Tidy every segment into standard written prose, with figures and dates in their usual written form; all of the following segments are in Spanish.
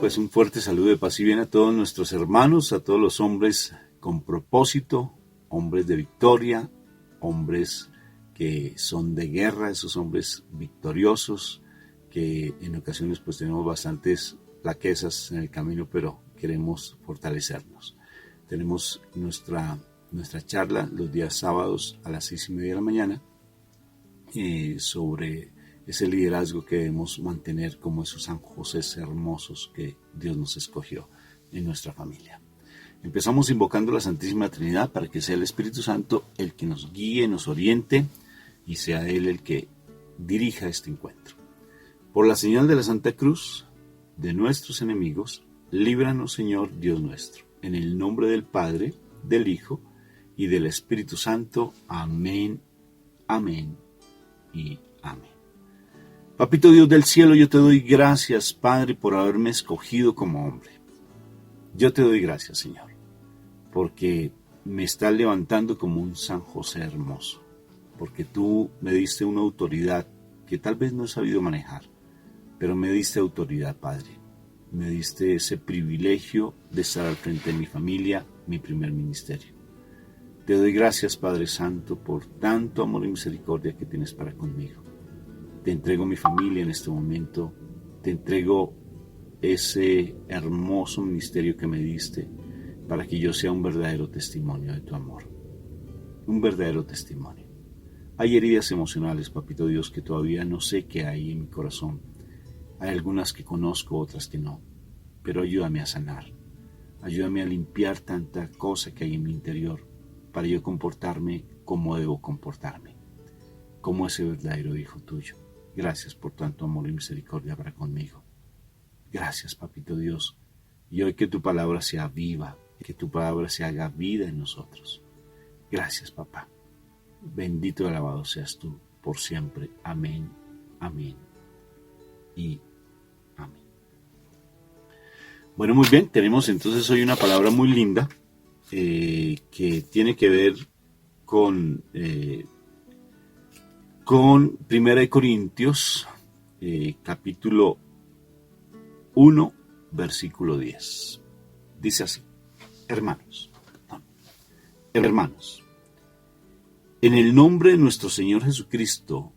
pues un fuerte saludo de paz y bien a todos nuestros hermanos, a todos los hombres con propósito, hombres de victoria, hombres que son de guerra, esos hombres victoriosos, que en ocasiones pues tenemos bastantes flaquezas en el camino, pero queremos fortalecernos. Tenemos nuestra charla los días sábados a las 6:30 de la mañana sobre ese liderazgo que debemos mantener como esos San José hermosos que Dios nos escogió en nuestra familia. Empezamos invocando a la Santísima Trinidad para que sea el Espíritu Santo el que nos guíe, nos oriente y sea Él el que dirija este encuentro. Por la señal de la Santa Cruz de nuestros enemigos, líbranos, Señor Dios nuestro. En el nombre del Padre, del Hijo y del Espíritu Santo. Amén, amén y amén. Papito Dios del cielo, yo te doy gracias, Padre, por haberme escogido como hombre. Yo te doy gracias, Señor, porque me estás levantando como un San José hermoso, porque tú me diste una autoridad que tal vez no he sabido manejar, pero me diste autoridad, Padre. Me diste ese privilegio de estar al frente de mi familia, mi primer ministerio. Te doy gracias, Padre Santo, por tanto amor y misericordia que tienes para conmigo. Te entrego mi familia en este momento, te entrego ese hermoso ministerio que me diste para que yo sea un verdadero testimonio de tu amor, un verdadero testimonio. Hay heridas emocionales, Papito Dios, que todavía no sé qué hay en mi corazón. Hay algunas que conozco, otras que no, pero ayúdame a sanar, ayúdame a limpiar tanta cosa que hay en mi interior para yo comportarme como debo comportarme, como ese verdadero hijo tuyo. Gracias por tanto amor y misericordia para conmigo. Gracias, Papito Dios. Y hoy que tu palabra sea viva, que tu palabra se haga vida en nosotros. Gracias, Papá. Bendito y alabado seas tú por siempre. Amén, amén y amén. Bueno, muy bien. Tenemos entonces hoy una palabra muy linda que tiene que ver con 1 Corintios, capítulo 1, versículo 10. Dice así: hermanos, en el nombre de nuestro Señor Jesucristo,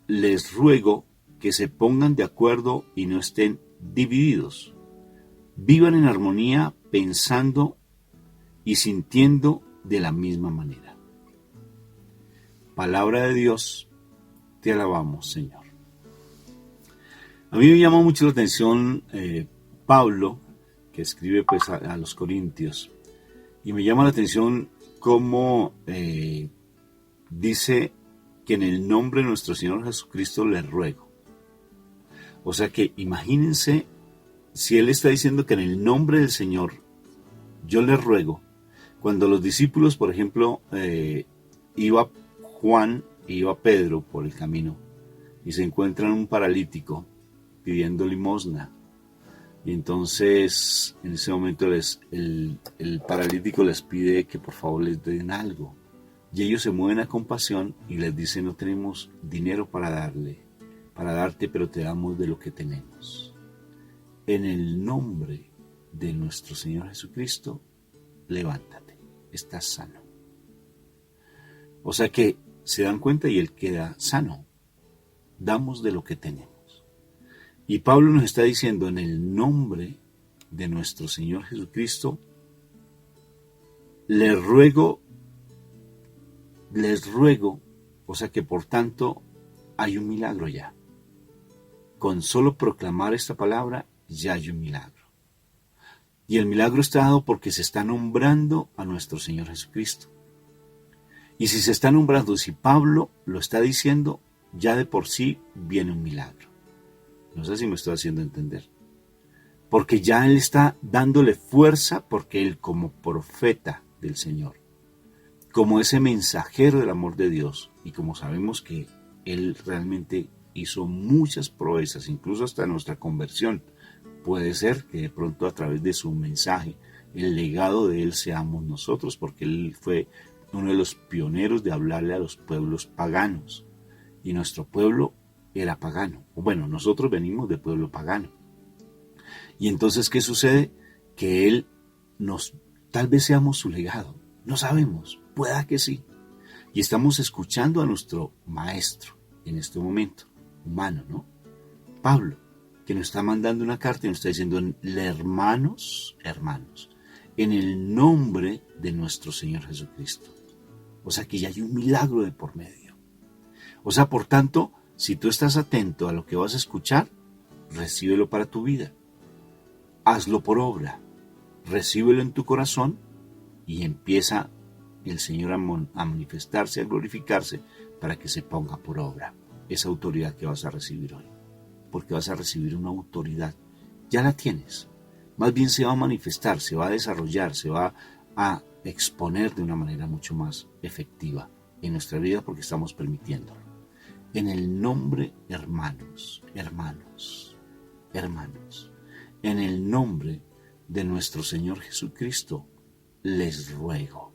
les ruego que se pongan de acuerdo y no estén divididos. Vivan en armonía, pensando y sintiendo de la misma manera. Palabra de Dios, te alabamos, Señor. A mí me llama mucho la atención Pablo, que escribe pues a los Corintios, y me llama la atención cómo dice que en el nombre de nuestro Señor Jesucristo les ruego. O sea que imagínense si él está diciendo que en el nombre del Señor yo les ruego, cuando los discípulos, por ejemplo, iba Juan e iba Pedro por el camino y se encuentran un paralítico pidiendo limosna. Y entonces en ese momento el paralítico les pide que por favor les den algo. Y ellos se mueven a compasión y les dicen: no tenemos dinero para darte, pero te damos de lo que tenemos. En el nombre de nuestro Señor Jesucristo, levántate, estás sano. O sea que se dan cuenta y él queda sano. Damos de lo que tenemos. Y Pablo nos está diciendo: en el nombre de nuestro Señor Jesucristo, les ruego, o sea que por tanto hay un milagro ya. Con solo proclamar esta palabra ya hay un milagro. Y el milagro está dado porque se está nombrando a nuestro Señor Jesucristo. Y si se está nombrando, si Pablo lo está diciendo, ya de por sí viene un milagro. No sé si me estoy haciendo entender. Porque ya él está dándole fuerza, porque él como profeta del Señor, como ese mensajero del amor de Dios, y como sabemos que él realmente hizo muchas proezas, incluso hasta nuestra conversión, puede ser que de pronto a través de su mensaje, el legado de él seamos nosotros, porque él fue uno de los pioneros de hablarle a los pueblos paganos. Y nuestro pueblo era pagano. Bueno, nosotros venimos de pueblo pagano. Y entonces, ¿qué sucede? Que Él tal vez seamos su legado. No sabemos, pueda que sí. Y estamos escuchando a nuestro maestro en este momento, humano, ¿no? Pablo, que nos está mandando una carta y nos está diciendo, hermanos, en el nombre de nuestro Señor Jesucristo. O sea que ya hay un milagro de por medio. O sea, por tanto, si tú estás atento a lo que vas a escuchar, recíbelo para tu vida. Hazlo por obra. Recíbelo en tu corazón y empieza el Señor a manifestarse, a glorificarse, para que se ponga por obra esa autoridad que vas a recibir hoy. Porque vas a recibir una autoridad. Ya la tienes. Más bien se va a manifestar, se va a desarrollar, se va a exponer de una manera mucho más efectiva en nuestra vida porque estamos permitiéndolo. En el nombre, hermanos, en el nombre de nuestro Señor Jesucristo, les ruego.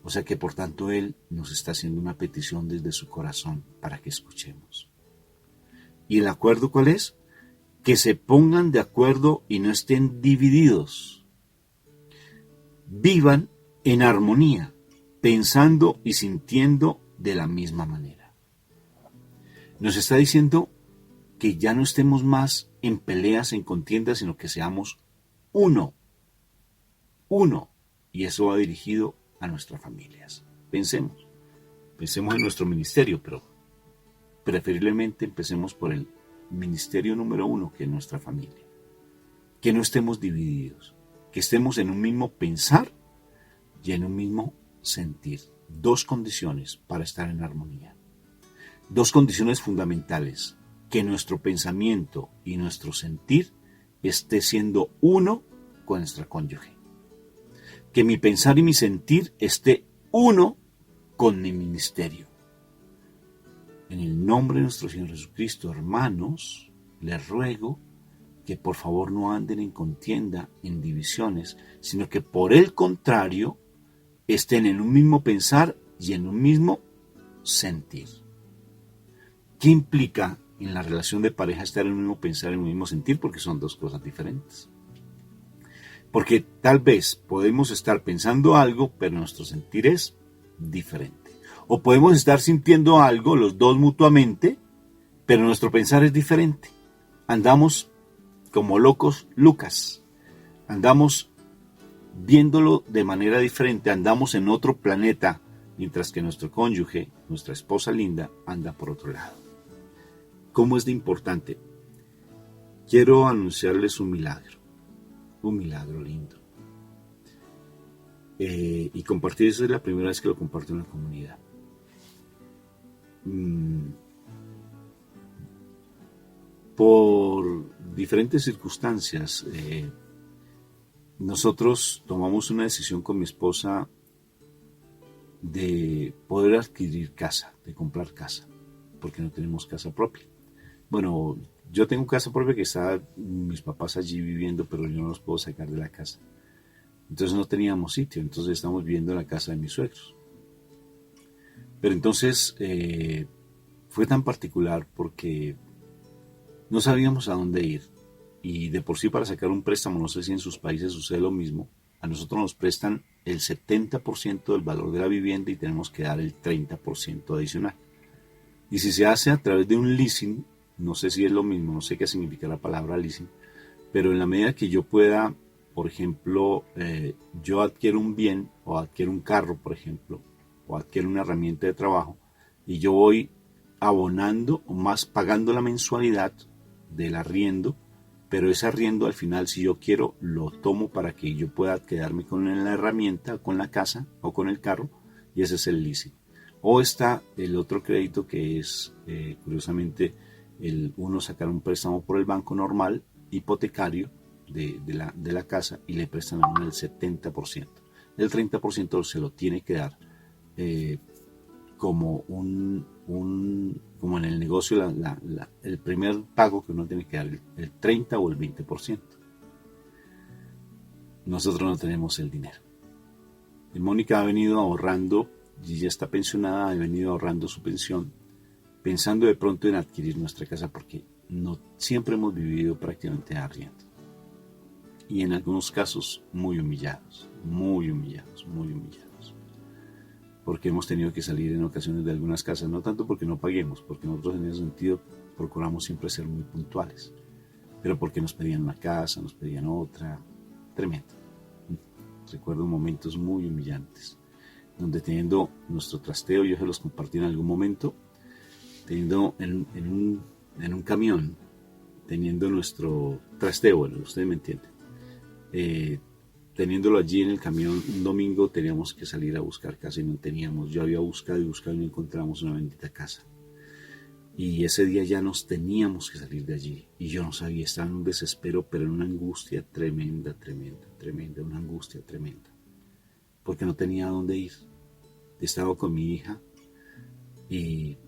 O sea que por tanto Él nos está haciendo una petición desde su corazón para que escuchemos. ¿Y el acuerdo cuál es? Que se pongan de acuerdo y no estén divididos. Vivan en armonía, pensando y sintiendo de la misma manera. Nos está diciendo que ya no estemos más en peleas, en contiendas, sino que seamos uno. Y eso va dirigido a nuestras familias. Pensemos en nuestro ministerio, pero preferiblemente empecemos por el ministerio número 1, que es nuestra familia. Que no estemos divididos, que estemos en un mismo pensar y en un mismo sentir. 2 condiciones para estar en armonía. 2 condiciones fundamentales. Que nuestro pensamiento y nuestro sentir esté siendo uno con nuestra cónyuge. Que mi pensar y mi sentir esté uno con mi ministerio. En el nombre de nuestro Señor Jesucristo, hermanos, les ruego que por favor no anden en contienda, en divisiones, sino que por el contrario estén en un mismo pensar y en un mismo sentir. ¿Qué implica en la relación de pareja estar en un mismo pensar y en un mismo sentir? Porque son 2 cosas diferentes. Porque tal vez podemos estar pensando algo, pero nuestro sentir es diferente. O podemos estar sintiendo algo, los 2 mutuamente, pero nuestro pensar es diferente. Andamos como locos Lucas. Andamos viéndolo de manera diferente. Andamos en otro planeta, mientras que nuestro cónyuge, nuestra esposa linda, anda por otro lado. ¿Cómo es de importante? Quiero anunciarles un milagro lindo. Y compartir eso es la primera vez que lo comparto en la comunidad. Por diferentes circunstancias, nosotros tomamos una decisión con mi esposa de poder adquirir casa, de comprar casa, porque no tenemos casa propia. Bueno, yo tengo casa propia que está mis papás allí viviendo, pero yo no los puedo sacar de la casa. Entonces no teníamos sitio, entonces estamos viviendo en la casa de mis suegros. Pero entonces fue tan particular porque no sabíamos a dónde ir. Y de por sí para sacar un préstamo, no sé si en sus países sucede lo mismo, a nosotros nos prestan el 70% del valor de la vivienda y tenemos que dar el 30% adicional. Y si se hace a través de un leasing, no sé si es lo mismo, no sé qué significa la palabra leasing, pero en la medida que yo pueda, por ejemplo, yo adquiero un bien o adquiero un carro, por ejemplo, o adquiero una herramienta de trabajo y yo voy abonando o más pagando la mensualidad del arriendo, pero ese arriendo al final, si yo quiero, lo tomo para que yo pueda quedarme con la herramienta, con la casa o con el carro, y ese es el leasing. O está el otro crédito que es, curiosamente, uno sacar un préstamo por el banco normal, hipotecario, de la casa, y le prestan a uno el 70%. El 30% se lo tiene que dar como como en el negocio, el primer pago que uno tiene que dar, el 30 o el 20%. Nosotros no tenemos el dinero. Y Mónica ha venido ahorrando, y ya está pensionada, ha venido ahorrando su pensión, pensando de pronto en adquirir nuestra casa, porque no siempre hemos vivido prácticamente arriendo. y en algunos casos muy humillados, muy humillados, muy humillados. Porque hemos tenido que salir en ocasiones de algunas casas, no tanto porque no paguemos, porque nosotros en ese sentido procuramos siempre ser muy puntuales, pero porque nos pedían una casa, nos pedían otra, tremendo. Recuerdo momentos muy humillantes, donde teniendo nuestro trasteo, yo se los compartí en algún momento, teniendo en un camión, teniendo nuestro trasteo, bueno, ustedes me entienden, teniéndolo allí en el camión, un domingo teníamos que salir a buscar casa y no teníamos. Yo había buscado y buscado y no encontramos una bendita casa. Y ese día ya nos teníamos que salir de allí. Y yo no sabía, estaba en un desespero, pero en una angustia tremenda, tremenda, tremenda, una angustia tremenda. Porque no tenía a dónde ir. Estaba con mi hija y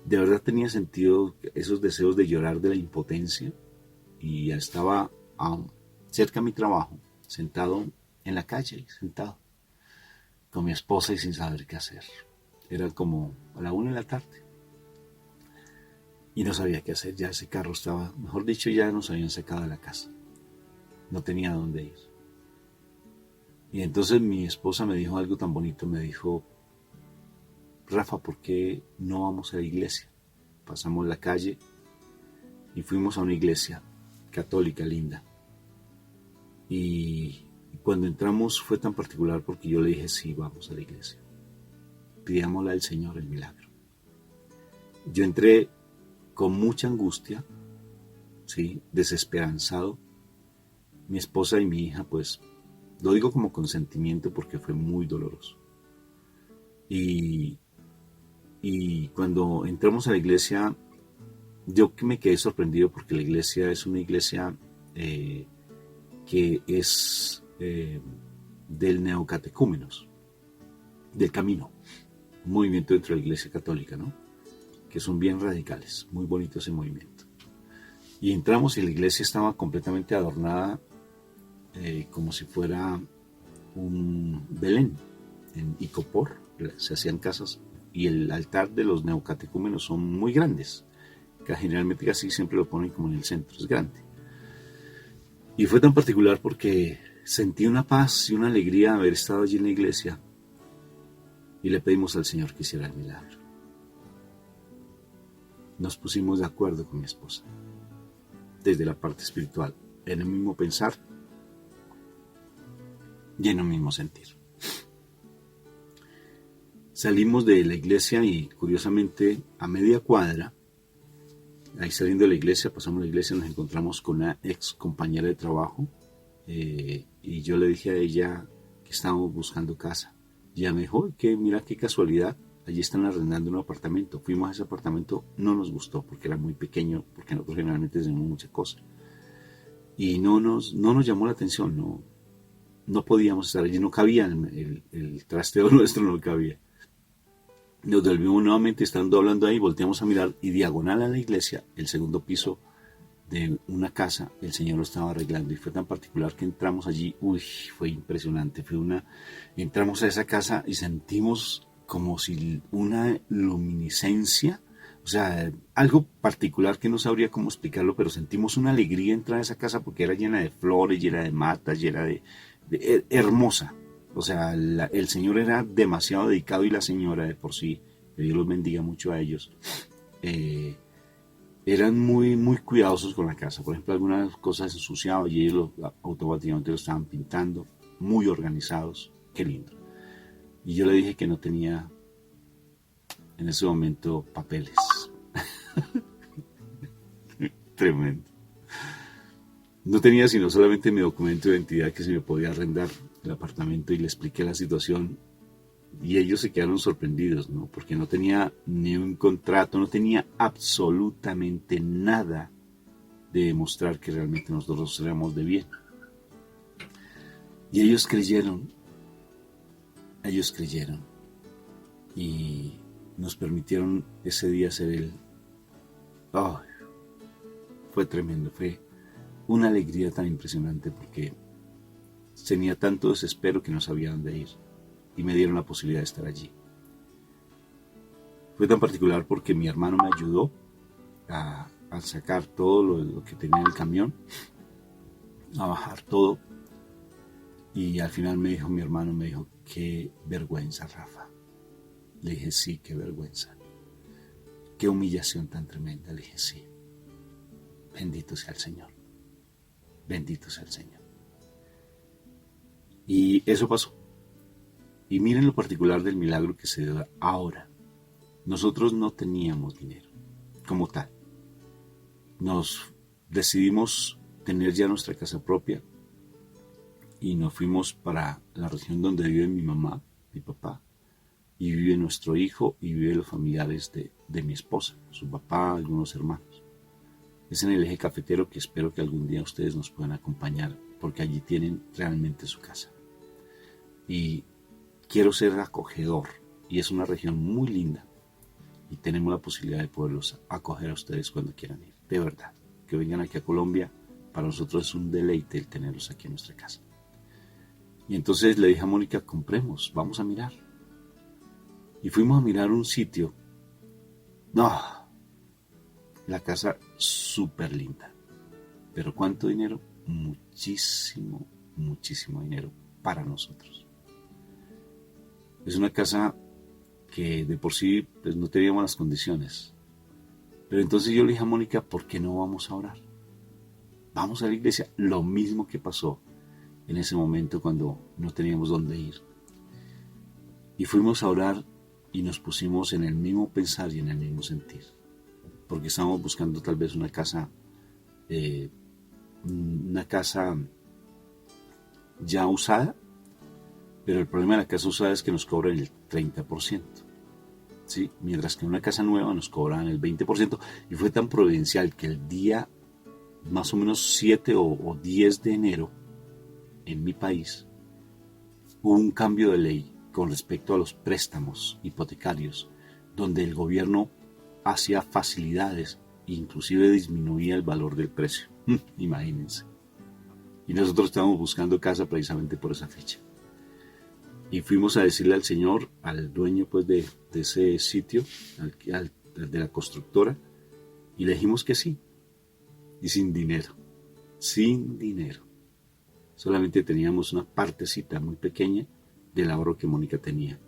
de verdad tenía sentido esos deseos de llorar de la impotencia. Y ya estaba cerca de mi trabajo, sentado en la calle, sentado con mi esposa y sin saber qué hacer. Era como a la 1 de la tarde y no sabía qué hacer. Ya ese carro estaba, mejor dicho, ya nos habían sacado de la casa. No tenía dónde ir. Y entonces mi esposa me dijo algo tan bonito, me dijo: Rafa, ¿por qué no vamos a la iglesia? Pasamos la calle y fuimos a una iglesia católica linda. Y cuando entramos fue tan particular porque yo le dije: sí, vamos a la iglesia. Pidámosle al Señor el milagro. Yo entré con mucha angustia, ¿sí? Desesperanzado. Mi esposa y mi hija, pues, lo digo como consentimiento porque fue muy doloroso. Y cuando entramos a la iglesia, yo me quedé sorprendido porque la iglesia es una iglesia que es del neocatecúmenos, del camino, un movimiento dentro de la iglesia católica, ¿no? Que son bien radicales, muy bonito ese movimiento. Y entramos y la iglesia estaba completamente adornada como si fuera un Belén. En Icopor se hacían casas y el altar de los neocatecúmenos son muy grandes, que generalmente casi siempre lo ponen como en el centro, es grande. Y fue tan particular porque sentí una paz y una alegría de haber estado allí en la iglesia y le pedimos al Señor que hiciera el milagro. Nos pusimos de acuerdo con mi esposa, desde la parte espiritual, en el mismo pensar y en el mismo sentir. Salimos de la iglesia y curiosamente a media cuadra, ahí saliendo de la iglesia, pasamos la iglesia, nos encontramos con una ex compañera de trabajo y yo le dije a ella que estábamos buscando casa. Y ella me dijo: que mira qué casualidad, allí están arrendando un apartamento. Fuimos a ese apartamento, no nos gustó porque era muy pequeño, porque nosotros generalmente tenemos muchas cosas. Y no nos llamó la atención, no podíamos estar allí, no cabía, el trasteo nuestro no cabía. Nos volvimos nuevamente, estando hablando ahí, volteamos a mirar y diagonal a la iglesia, el segundo piso de una casa, el Señor lo estaba arreglando y fue tan particular que entramos allí, fue impresionante, entramos a esa casa y sentimos como si una luminiscencia, o sea, algo particular que no sabría cómo explicarlo, pero sentimos una alegría entrar a esa casa porque era llena de flores, llena de matas, llena de hermosa. O sea, el Señor era demasiado dedicado y la señora de por sí, que Dios los bendiga mucho a ellos, eran muy, muy cuidadosos con la casa. Por ejemplo, algunas cosas se ensuciaban y ellos automáticamente lo estaban pintando, muy organizados, qué lindo. Y yo le dije que no tenía en ese momento papeles. Tremendo. No tenía sino solamente mi documento de identidad que se me podía arrendar el apartamento y le expliqué la situación y ellos se quedaron sorprendidos, ¿no? Porque no tenía ni un contrato, no tenía absolutamente nada de demostrar que realmente nosotros éramos de bien. Y ellos creyeron y nos permitieron ese día hacer fue tremendo, fue una alegría tan impresionante porque tenía tanto desespero que no sabía dónde ir y me dieron la posibilidad de estar allí. Fue tan particular porque mi hermano me ayudó a sacar todo lo que tenía en el camión a bajar todo. Y al final mi hermano me dijo, qué vergüenza, Rafa. Le dije, sí, qué vergüenza. Qué humillación tan tremenda. Le dije, sí. Bendito sea el Señor. Bendito sea el Señor. Y eso pasó. Y miren lo particular del milagro que se dio ahora. Nosotros no teníamos dinero como tal. Nos decidimos tener ya nuestra casa propia y nos fuimos para la región donde vive mi mamá, mi papá, y vive nuestro hijo y vive los familiares de mi esposa, su papá, algunos hermanos. Es en el eje cafetero que espero que algún día ustedes nos puedan acompañar porque allí tienen realmente su casa. Y quiero ser acogedor y es una región muy linda y tenemos la posibilidad de poderlos acoger a ustedes cuando quieran ir. De verdad, que vengan aquí a Colombia, para nosotros es un deleite el tenerlos aquí en nuestra casa. Y entonces le dije a Mónica, compremos, vamos a mirar. Y fuimos a mirar un sitio. No, la casa súper linda. Pero ¿cuánto dinero? Muchísimo, muchísimo dinero para nosotros. Es una casa que de por sí pues, no teníamos las condiciones. Pero entonces yo le dije a Mónica, ¿por qué no vamos a orar? Vamos a la iglesia. Lo mismo que pasó en ese momento cuando no teníamos dónde ir. Y fuimos a orar y nos pusimos en el mismo pensar y en el mismo sentir. Porque estábamos buscando tal vez una casa ya usada, pero el problema de la casa usada es que nos cobran el 30%. ¿Sí? Mientras que en una casa nueva nos cobraban el 20%. Y fue tan providencial que el día más o menos 7 o 10 de enero en mi país hubo un cambio de ley con respecto a los préstamos hipotecarios, donde el gobierno hacía facilidades e inclusive disminuía el valor del precio. Imagínense. Y nosotros estábamos buscando casa precisamente por esa fecha. Y fuimos a decirle al señor, al dueño pues de ese sitio, al de la constructora, y le dijimos que sí. Y sin dinero. Solamente teníamos una partecita muy pequeña del ahorro que Mónica tenía.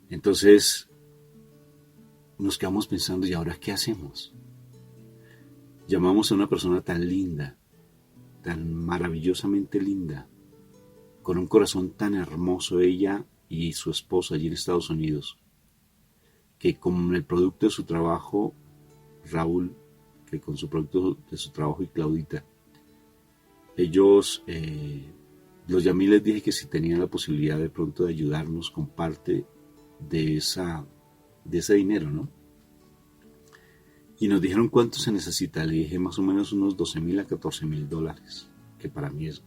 Entonces nos quedamos pensando, ¿y ahora qué hacemos? Llamamos a una persona tan linda, tan maravillosamente linda, con un corazón tan hermoso, ella y su esposo allí en Estados Unidos, que con el producto de su trabajo, Raúl, que con su producto de su trabajo y Claudita, ellos los llamé y les dije que si tenían la posibilidad de pronto de ayudarnos con parte de ese dinero, ¿no? Y nos dijeron cuánto se necesita. Le dije más o menos unos $12,000 a $14,000, que para mí es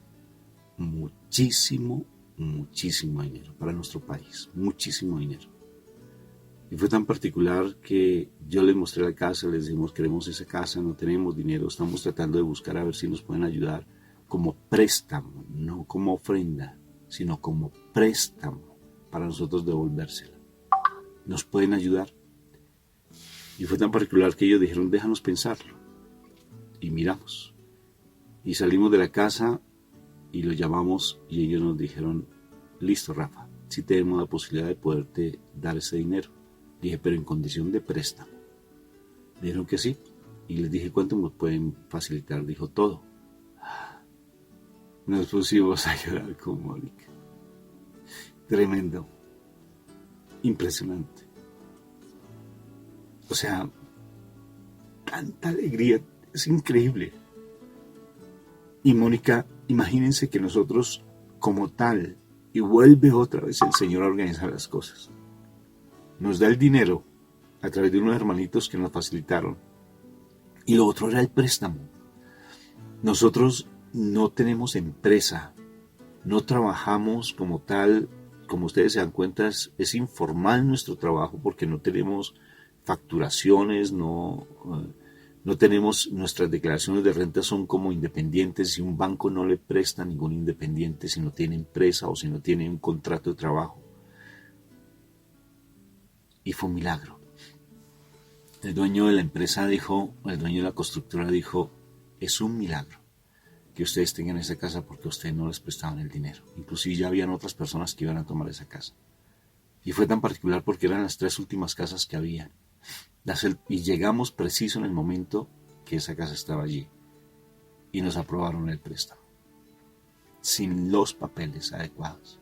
muchísimo, muchísimo dinero para nuestro país, muchísimo dinero. Y fue tan particular que yo les mostré la casa, les dijimos, queremos esa casa, no tenemos dinero, estamos tratando de buscar a ver si nos pueden ayudar como préstamo, no como ofrenda, sino como préstamo para nosotros devolvérsela. ¿Nos pueden ayudar? Y fue tan particular que ellos dijeron, déjanos pensarlo. Y miramos. Y salimos de la casa y lo llamamos y ellos nos dijeron, listo Rafa, sí tenemos la posibilidad de poderte dar ese dinero. Dije, pero en condición de préstamo. Dijeron que sí. Y les dije, ¿cuánto nos pueden facilitar? Dijo, todo. Nos pusimos a llorar con Mónica. Tremendo. Impresionante. O sea, tanta alegría. Es increíble. Y Mónica, imagínense que nosotros, como tal, y vuelve otra vez el Señor a organizar las cosas. Nos da el dinero a través de unos hermanitos que nos facilitaron. Y lo otro era el préstamo. Nosotros no tenemos empresa, no trabajamos como tal, como ustedes se dan cuenta, es informal nuestro trabajo porque no tenemos facturaciones, no tenemos, nuestras declaraciones de renta son como independientes y un banco no le presta a ningún independiente si no tiene empresa o si no tiene un contrato de trabajo. Y fue un milagro. El dueño de la empresa dijo, el dueño de la constructora dijo, es un milagro. que ustedes tengan esa casa porque a ustedes no les prestaban el dinero. Inclusive ya habían otras personas que iban a tomar esa casa. Y fue tan particular porque eran las 3 últimas casas que había. Y llegamos preciso en el momento que esa casa estaba allí. Y nos aprobaron el préstamo. Sin los papeles adecuados.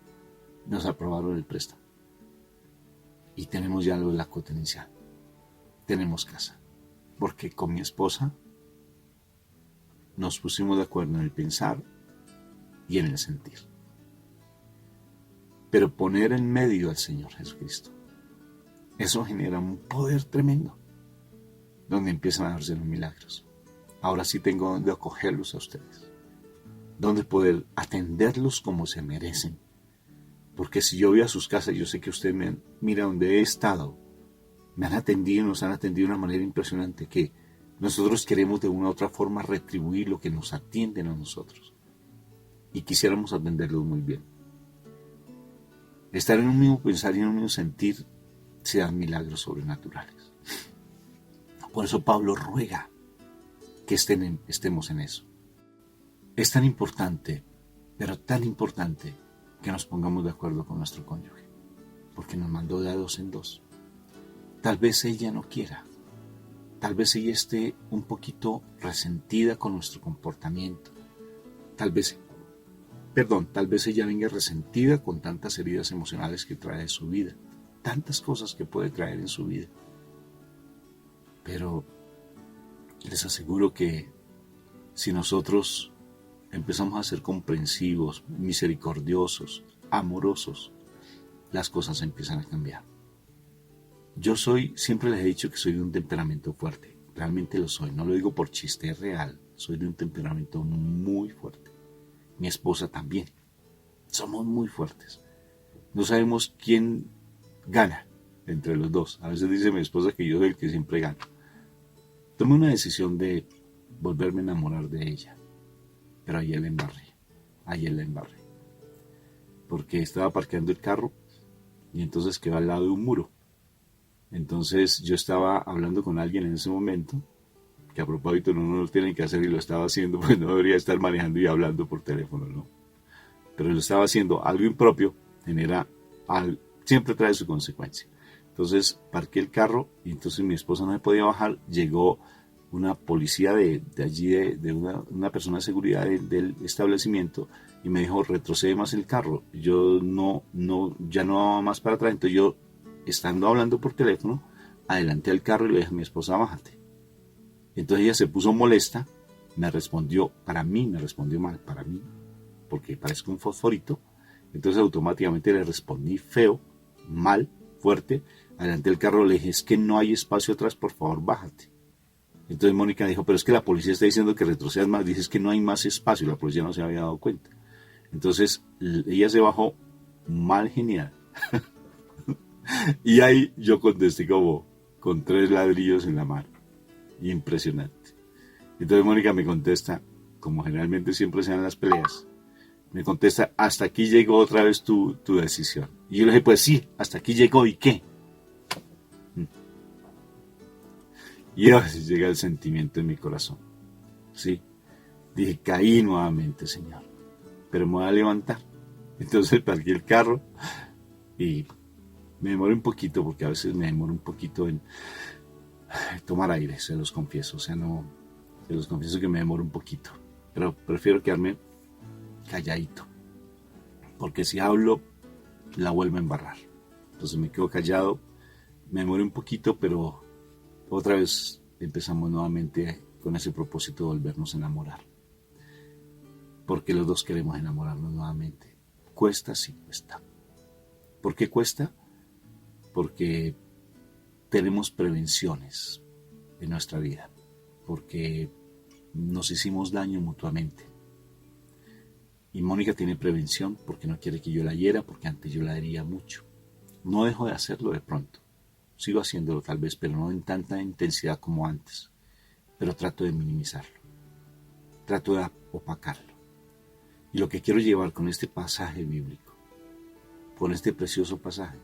Nos aprobaron el préstamo. Y tenemos ya lo de la cuota inicial. Tenemos casa. Porque con mi esposa nos pusimos de acuerdo en el pensar y en el sentir. Pero poner en medio al Señor Jesucristo, eso genera un poder tremendo, donde empiezan a darse los milagros. Ahora sí tengo donde acogerlos a ustedes, donde poder atenderlos como se merecen. Porque si yo voy a sus casas, yo sé que usted mira donde he estado, me han atendido, nos han atendido de una manera impresionante, que nosotros queremos de una u otra forma retribuir lo que nos atienden a nosotros. Y quisiéramos atenderlos muy bien. Estar en un mismo pensar y en un mismo sentir se dan milagros sobrenaturales. Por eso Pablo ruega que estemos en eso. Es tan importante, pero tan importante, que nos pongamos de acuerdo con nuestro cónyuge. Porque nos mandó de 2 en 2. Tal vez ella no quiera. Tal vez ella esté un poquito resentida con nuestro comportamiento. Tal vez ella venga resentida con tantas heridas emocionales que trae de su vida. Tantas cosas que puede traer en su vida. Pero les aseguro que si nosotros empezamos a ser comprensivos, misericordiosos, amorosos, las cosas empiezan a cambiar. Siempre les he dicho que soy de un temperamento fuerte. Realmente lo soy. No lo digo por chiste, es real. Soy de un temperamento muy fuerte. Mi esposa también. Somos muy fuertes. No sabemos quién gana entre los dos. A veces dice mi esposa que yo soy el que siempre gano. Tomé una decisión de volverme a enamorar de ella. Pero ayer la embarré. Porque estaba parqueando el carro y entonces quedó al lado de un muro. Entonces yo estaba hablando con alguien en ese momento, que a propósito no lo tienen que hacer y lo estaba haciendo, pues no debería estar manejando y hablando por teléfono, ¿no? Pero lo estaba haciendo. Algo impropio siempre trae su consecuencia. Entonces parqué el carro y entonces mi esposa no me podía bajar. Llegó una policía de allí, de una persona de seguridad del establecimiento, y me dijo: retrocede más el carro. Yo ya no daba más para atrás. Entonces yo, estando hablando por teléfono, adelanté al carro y le dije a mi esposa: bájate. Entonces ella se puso molesta, me respondió mal, para mí, porque parezco un fosforito. Entonces automáticamente le respondí feo, mal, fuerte, adelanté el carro, le dije: es que no hay espacio atrás, por favor, bájate. Entonces Mónica dijo: pero es que la policía está diciendo que retrocedas más. Dice: es que no hay más espacio, la policía no se había dado cuenta. Entonces ella se bajó mal genial. Y ahí yo contesté como con 3 ladrillos en la mano. Impresionante. Entonces Mónica me contesta, como generalmente siempre se dan las peleas, me contesta: hasta aquí llegó otra vez tu decisión. Y yo le dije: pues sí, hasta aquí llegó, ¿y qué? Y así llega el sentimiento en mi corazón. Sí, dije: caí nuevamente, Señor, pero me voy a levantar. Entonces parqué el carro y me demoré un poquito, porque a veces me demoro un poquito en tomar aire, se los confieso. Se los confieso que me demoro un poquito, pero prefiero quedarme calladito, porque si hablo la vuelvo a embarrar. Entonces me quedo callado, me demoré un poquito, pero otra vez empezamos nuevamente con ese propósito de volvernos a enamorar, porque los dos queremos enamorarnos nuevamente. Cuesta, sí cuesta. ¿Por qué cuesta? Porque tenemos prevenciones en nuestra vida, porque nos hicimos daño mutuamente. Y Mónica tiene prevención porque no quiere que yo la hiera, porque antes yo la hería mucho. No dejo de hacerlo de pronto. Sigo haciéndolo tal vez, pero no en tanta intensidad como antes. Pero trato de minimizarlo. Trato de opacarlo. Y lo que quiero llevar con este pasaje bíblico, con este precioso pasaje,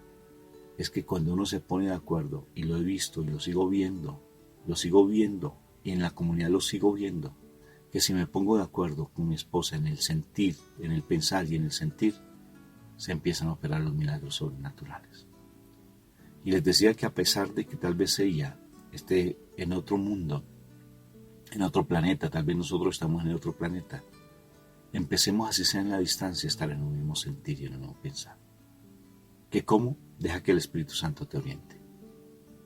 es que cuando uno se pone de acuerdo, y lo he visto y lo sigo viendo, y en la comunidad lo sigo viendo, que si me pongo de acuerdo con mi esposa en el sentir, en el pensar y en el sentir, se empiezan a operar los milagros sobrenaturales. Y les decía que a pesar de que tal vez ella esté en otro mundo, en otro planeta, tal vez nosotros estamos en otro planeta, empecemos así sea en la distancia a estar en un mismo sentir y en un mismo pensar. ¿Que cómo? Deja que el Espíritu Santo te oriente.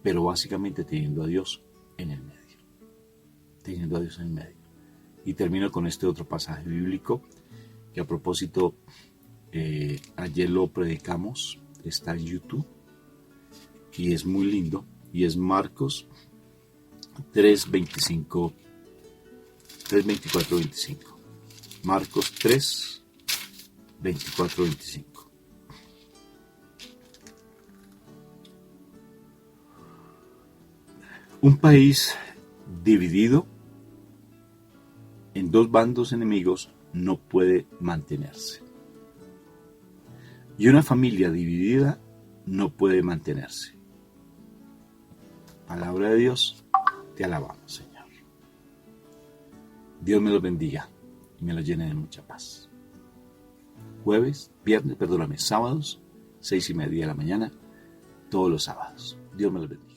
Pero básicamente teniendo a Dios en el medio. Teniendo a Dios en el medio. Y termino con este otro pasaje bíblico que a propósito ayer lo predicamos, está en YouTube y es muy lindo, y es Marcos 3:24-25. Marcos 3:24-25. Un país dividido en dos bandos enemigos no puede mantenerse. Y una familia dividida no puede mantenerse. Palabra de Dios, te alabamos, Señor. Dios me los bendiga y me los llene de mucha paz. Sábados, 6:30 de la mañana, todos los sábados. Dios me los bendiga.